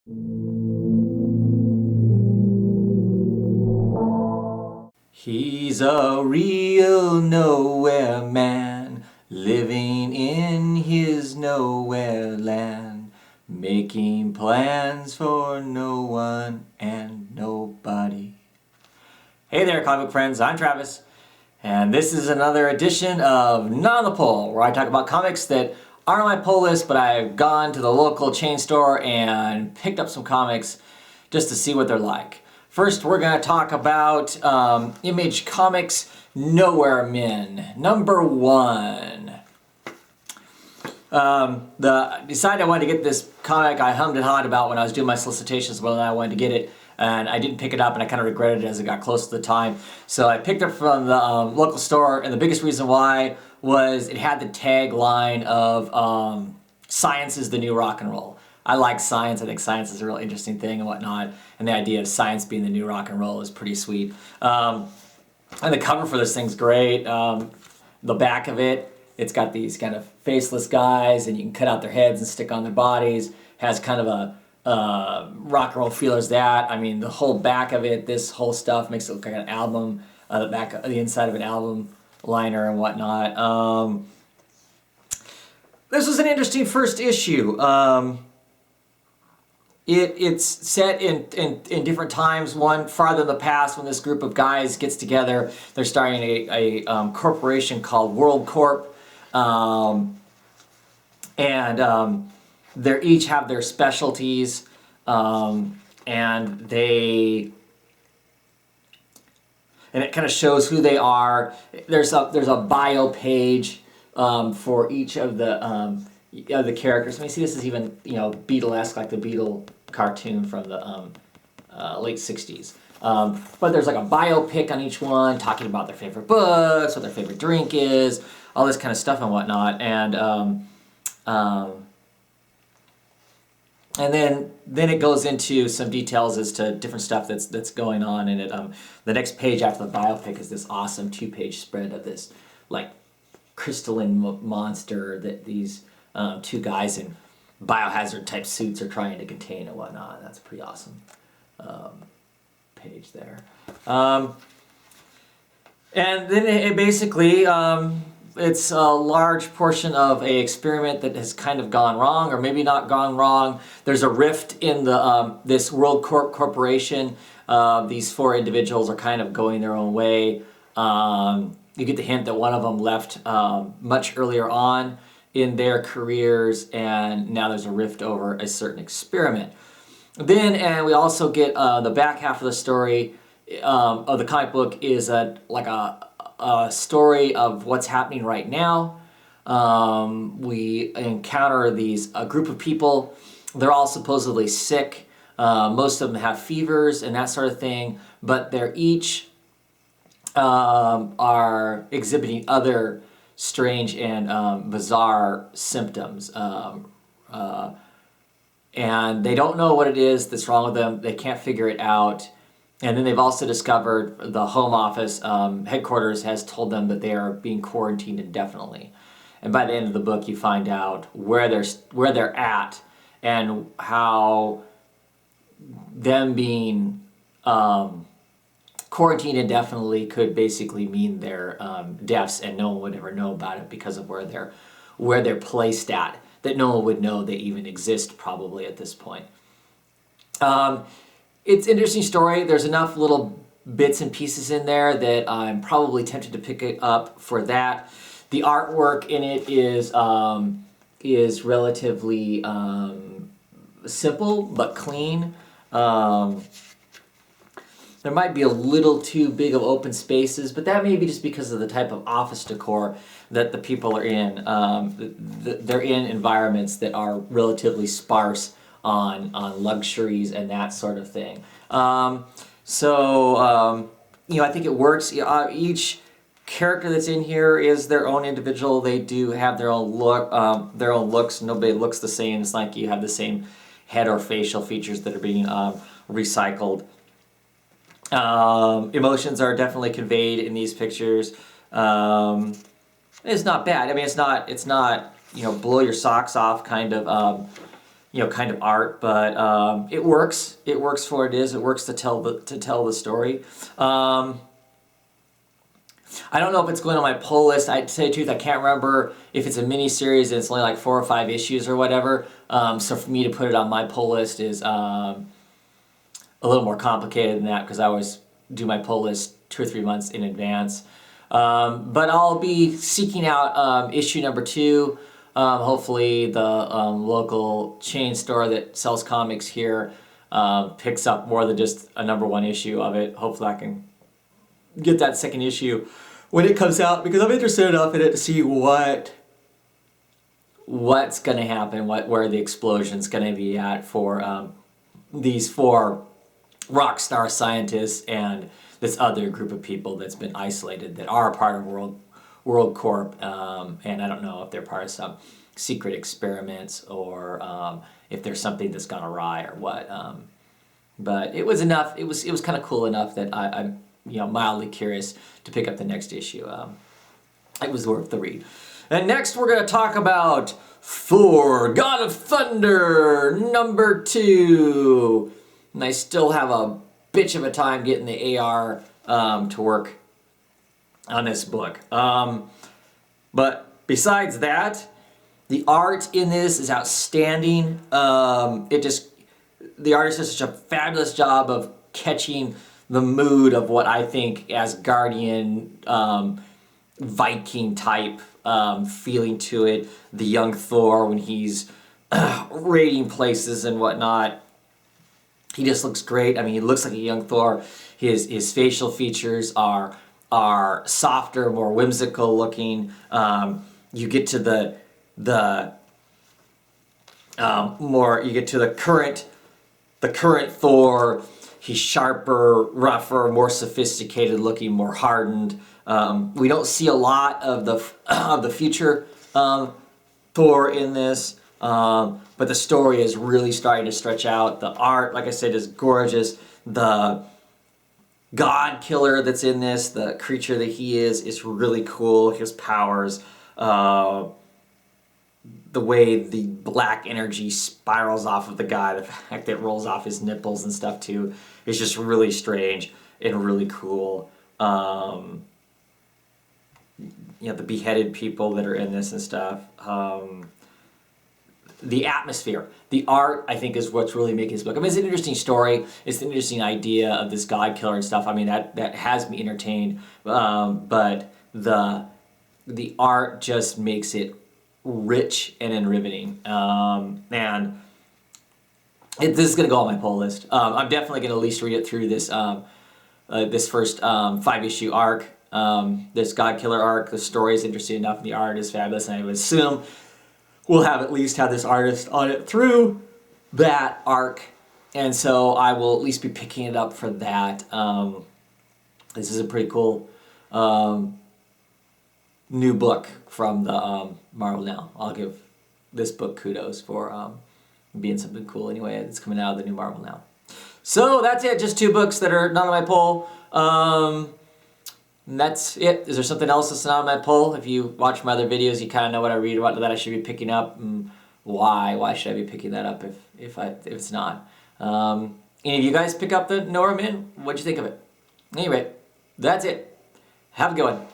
He's a real nowhere man, living in his nowhere land, making plans for no one and nobody. Hey there, comic friends, I'm Travis, and this is another edition of Not on the Pole, where I talk about comics that aren't on my pull list, but I've gone to the local chain store and picked up some comics just to see what they're like. First, we're going to talk about Image Comics Nowhere Men, number 1. Decided I wanted to get this comic. I hummed and hawed about when I was doing my solicitations whether I wanted to get it, and I didn't pick it up, and I kind of regretted it as it got close to the time. So I picked it from the local store, and the biggest reason why was it had the tagline of "Science is the new rock and roll." I like science. I think science is a real interesting thing and whatnot. And the idea of science being the new rock and roll is pretty sweet. And the cover for this thing's great. The back of it, it's got these kind of faceless guys, and you can cut out their heads and stick on their bodies. Has kind of a rock and roll feel as that. I mean, the whole back of it, this whole stuff makes it look like an album. The inside of an album liner and whatnot. This was an interesting first issue. It's set in different times. One farther in the past, when this group of guys gets together, they're starting a corporation called World Corp, and they each have their specialties, and it kind of shows who they are. There's a bio page for each of the characters. I mean, see, this is even Beatle-esque, like the Beatle cartoon from the late 60s. But there's like a biopic on each one, talking about their favorite books, what their favorite drink is, all this kind of stuff and whatnot. And then it goes into some details as to different stuff that's going on in it. The next page after the biopic is this awesome 2-page spread of this like crystalline monster that these two guys in biohazard type suits are trying to contain and whatnot. That's a pretty awesome page there. And then it basically, it's a large portion of a experiment that has kind of gone wrong, or maybe not gone wrong. There's a rift in the this World Corporation. These 4 individuals are kind of going their own way. You get the hint that one of them left much earlier on in their careers, and now there's a rift over a certain experiment. And we also get the back half of the story of the comic book is a story of what's happening right now. We encounter a group of people. They're all supposedly sick. Most of them have fevers and that sort of thing, but they're each are exhibiting other strange and bizarre symptoms. And they don't know what it is that's wrong with them. They can't figure it out. And then they've also discovered the home office headquarters has told them that they are being quarantined indefinitely. And by the end of the book, you find out where they're at and how them being quarantined indefinitely could basically mean their deaths, and no one would ever know about it because of where they're placed at. That no one would know they even exist probably at this point. It's an interesting story. There's enough little bits and pieces in there that I'm probably tempted to pick it up for that. The artwork in it is relatively simple but clean. There might be a little too big of open spaces, but that may be just because of the type of office decor that the people are in. They're in environments that are relatively sparse on luxuries and that sort of thing. I think it works. Each character that's in here is their own individual. They do have their own look, their own looks. Nobody looks the same. It's like you have the same head or facial features that are being recycled. Emotions are definitely conveyed in these pictures. It's not bad. I mean, it's not blow your socks off kind of kind of art, but it works. It works for what it is. It works to tell the story. I don't know if it's going on my pull list. I, to tell you the truth, I can't remember if it's a mini series and it's only like 4 or 5 issues or whatever. So for me to put it on my pull list is a little more complicated than that, because I always do my pull list 2 or 3 months in advance. But I'll be seeking out issue number 2. Hopefully the local chain store that sells comics here picks up more than just a number 1 issue of it. Hopefully I can get that second issue when it comes out, because I'm interested enough in it to see what's going to happen, where the explosion's going to be at for these 4 rock star scientists and this other group of people that's been isolated that are a part of World Corp, and I don't know if they're part of some secret experiments or if there's something that's gone awry or what. But it was enough. It was kind of cool enough that I'm mildly curious to pick up the next issue. It was worth the read. And next we're going to talk about Thor, God of Thunder, number 2. And I still have a bitch of a time getting the AR to work on this book. But besides that, the art in this is outstanding. The artist does such a fabulous job of catching the mood of what I think Asgardian Viking type feeling to it. The young Thor when he's raiding places and whatnot. He just looks great. I mean, he looks like a young Thor. His facial features are softer, more whimsical looking. You get to the current Thor. He's sharper, rougher, more sophisticated looking, more hardened. We don't see a lot of the future Thor in this, but the story is really starting to stretch out. The art, like I said, is gorgeous. The God Killer that's in this, the creature that he is really cool. His powers, the way the black energy spirals off of the guy, the fact that it rolls off his nipples and stuff too, is just really strange and really cool. The beheaded people that are in this and stuff. The atmosphere, the art, I think, is what's really making this book. I mean, it's an interesting story. It's an interesting idea of this God Killer and stuff. I mean, that has me entertained. But the art just makes it rich and riveting. This is going to go on my pull list. I'm definitely going to at least read it through this this first 5-issue arc. This God Killer arc. The story is interesting enough, and the art is fabulous. And I would assume we'll have this artist on it through that arc, and so I will at least be picking it up for that. This is a pretty cool new book from the Marvel Now. I'll give this book kudos for being something cool anyway. It's coming out of the new Marvel Now. So that's it. Just 2 books that are not on my poll. And that's it. Is there something else that's not on my poll? If you watch my other videos, you kind of know what I read, what that I should be picking up, and why. Why should I be picking that up if it's not? Any of you guys pick up the Nora Man? What'd you think of it? Anyway, that's it. Have a good one.